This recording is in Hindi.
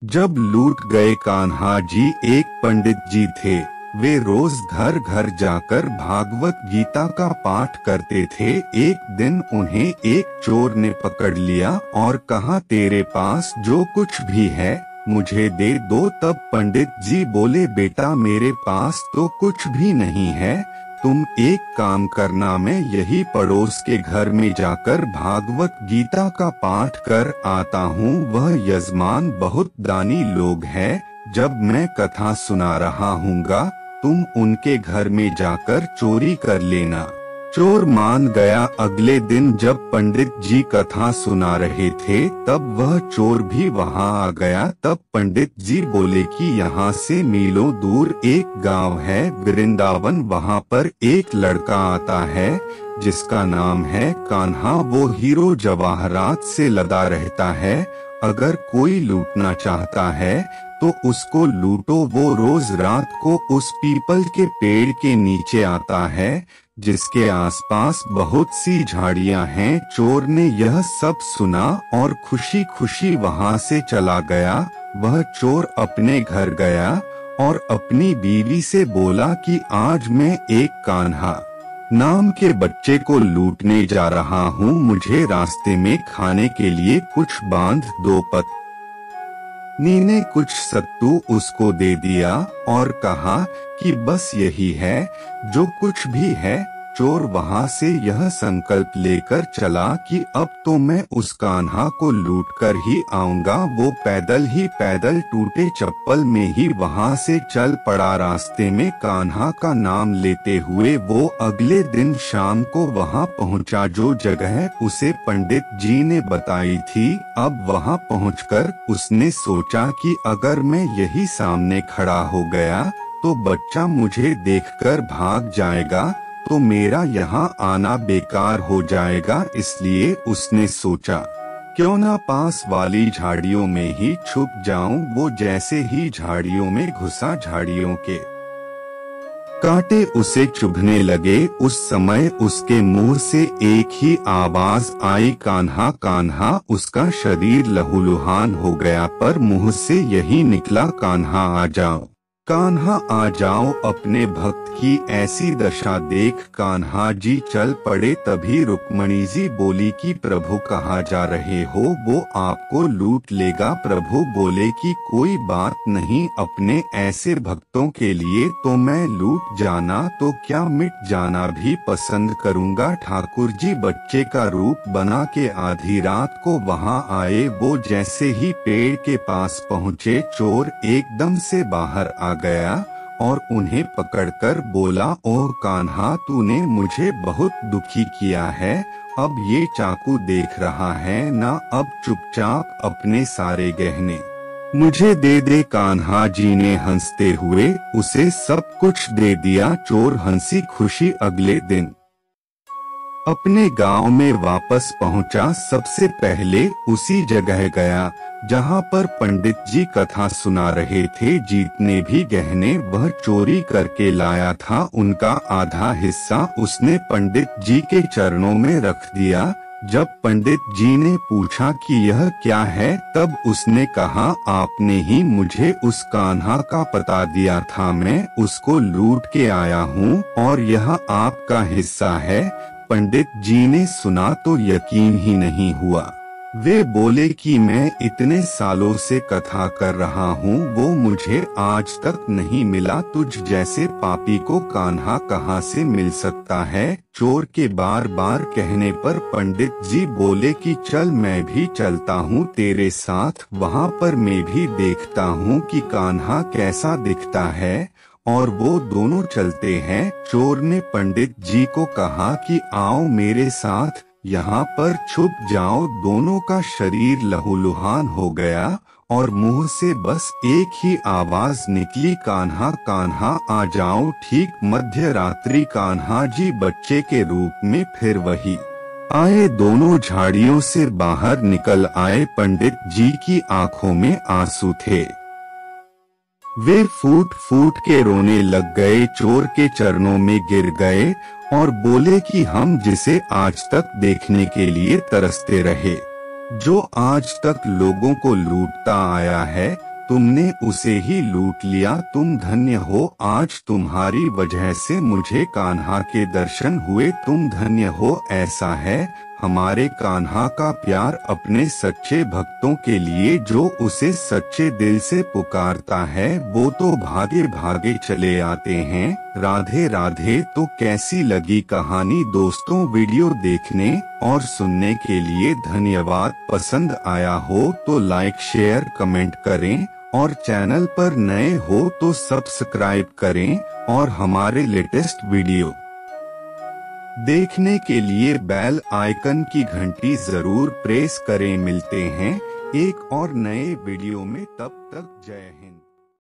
जब लूट गए कान्हा जी एक पंडित जी थे। वे रोज घर घर जाकर भागवत गीता का पाठ करते थे। एक दिन उन्हें एक चोर ने पकड़ लिया और कहा, तेरे पास जो कुछ भी है मुझे दे दो। तब पंडित जी बोले, बेटा मेरे पास तो कुछ भी नहीं है, तुम एक काम करना, मैं यही पड़ोस के घर में जाकर भागवत गीता का पाठ कर आता हूँ। वह यजमान बहुत दानी लोग हैं, जब मैं कथा सुना रहा हूँगा तुम उनके घर में जाकर चोरी कर लेना। चोर मान गया। अगले दिन जब पंडित जी कथा सुना रहे थे तब वह चोर भी वहां आ गया। तब पंडित जी बोले कि यहाँ से मीलों दूर एक गांव है वृंदावन, वहां पर एक लड़का आता है जिसका नाम है कान्हा। वो हीरो जवाहरात से लदा रहता है। अगर कोई लूटना चाहता है तो उसको लूटो। वो रोज रात को उस पीपल के पेड़ के नीचे आता है जिसके आसपास बहुत सी झाड़ियां हैं। चोर ने यह सब सुना और खुशी खुशी वहां से चला गया। वह चोर अपने घर गया और अपनी बीवी से बोला कि आज मैं एक कान्हा नाम के बच्चे को लूटने जा रहा हूँ, मुझे रास्ते में खाने के लिए कुछ बांध दो। पत्नी ने कुछ सत्तू उसको दे दिया और कहा कि बस यही है जो कुछ भी है। चोर वहां से यह संकल्प लेकर चला कि अब तो मैं उस कान्हा को लूट कर ही आऊंगा। वो पैदल टूटे चप्पल में ही वहां से चल पड़ा। रास्ते में कान्हा का नाम लेते हुए वो अगले दिन शाम को वहां पहुंचा जो जगह उसे पंडित जी ने बताई थी। अब वहां पहुंचकर उसने सोचा कि अगर मैं यही सामने खड़ा हो गया तो बच्चा मुझे देखकर भाग जाएगा, तो मेरा यहाँ आना बेकार हो जाएगा। इसलिए उसने सोचा क्यों ना पास वाली झाड़ियों में ही छुप जाऊं। वो जैसे ही झाड़ियों में घुसा, झाड़ियों के कांटे उसे चुभने लगे। उस समय उसके मुंह से एक ही आवाज आई, कान्हा कान्हा। उसका शरीर लहूलुहान हो गया पर मुंह से यही निकला, कान्हा आ जाओ, कान्हा आ जाओ। अपने भक्त की ऐसी दशा देख कान्हा जी चल पड़े। तभी रुक्मणी जी बोली कि प्रभु कहाँ जा रहे हो, वो आपको लूट लेगा। प्रभु बोले कि कोई बात नहीं, अपने ऐसे भक्तों के लिए तो मैं लूट जाना तो क्या मिट जाना भी पसंद करूंगा। ठाकुर जी बच्चे का रूप बना के आधी रात को वहां आए। वो जैसे ही पेड़ के पास पहुँचे चोर एकदम से बाहर आ गया और उन्हें पकड़कर बोला, ओह कान्हा, तूने मुझे बहुत दुखी किया है। अब ये चाकू देख रहा है ना, अब चुपचाप अपने सारे गहने मुझे दे दे। कान्हा जी ने हंसते हुए उसे सब कुछ दे दिया। चोर हंसी खुशी अगले दिन अपने गांव में वापस पहुंचा। सबसे पहले उसी जगह गया जहां पर पंडित जी कथा सुना रहे थे। जितने भी गहने वह चोरी करके लाया था उनका आधा हिस्सा उसने पंडित जी के चरणों में रख दिया। जब पंडित जी ने पूछा कि यह क्या है तब उसने कहा, आपने ही मुझे उस कान्हा का पता दिया था, मैं उसको लूट के आया हूँ और यह आपका हिस्सा है। पंडित जी ने सुना तो यकीन ही नहीं हुआ। वे बोले कि मैं इतने सालों से कथा कर रहा हूँ, वो मुझे आज तक नहीं मिला। तुझ जैसे पापी को कान्हा कहाँ से मिल सकता है। चोर के बार बार कहने पर पंडित जी बोले कि चल मैं भी चलता हूँ तेरे साथ, वहाँ पर मैं भी देखता हूँ कि कान्हा कैसा दिखता है। और वो दोनों चलते हैं। चोर ने पंडित जी को कहा कि आओ मेरे साथ, यहाँ पर छुप जाओ। दोनों का शरीर लहूलुहान हो गया और मुंह से बस एक ही आवाज निकली, कान्हा कान्हा आ जाओ। ठीक मध्य रात्रि कान्हा जी बच्चे के रूप में फिर वही आए। दोनों झाड़ियों से बाहर निकल आए। पंडित जी की आंखों में आंसू थे, वे फूट फूट के रोने लग गए। चोर के चरणों में गिर गए और बोले कि हम जिसे आज तक देखने के लिए तरसते रहे, जो आज तक लोगों को लूटता आया है, तुमने उसे ही लूट लिया। तुम धन्य हो, आज तुम्हारी वजह से मुझे कान्हा के दर्शन हुए। तुम धन्य हो। ऐसा है हमारे कान्हा का प्यार अपने सच्चे भक्तों के लिए, जो उसे सच्चे दिल से पुकारता है वो तो भागे भागे चले आते हैं। राधे राधे। तो कैसी लगी कहानी दोस्तों? वीडियो देखने और सुनने के लिए धन्यवाद। पसंद आया हो तो लाइक शेयर कमेंट करें और चैनल पर नए हो तो सब्सक्राइब करें और हमारे लेटेस्ट वीडियो देखने के लिए बेल आइकन की घंटी जरूर प्रेस करें। मिलते हैं एक और नए वीडियो में, तब तक जय हिंद।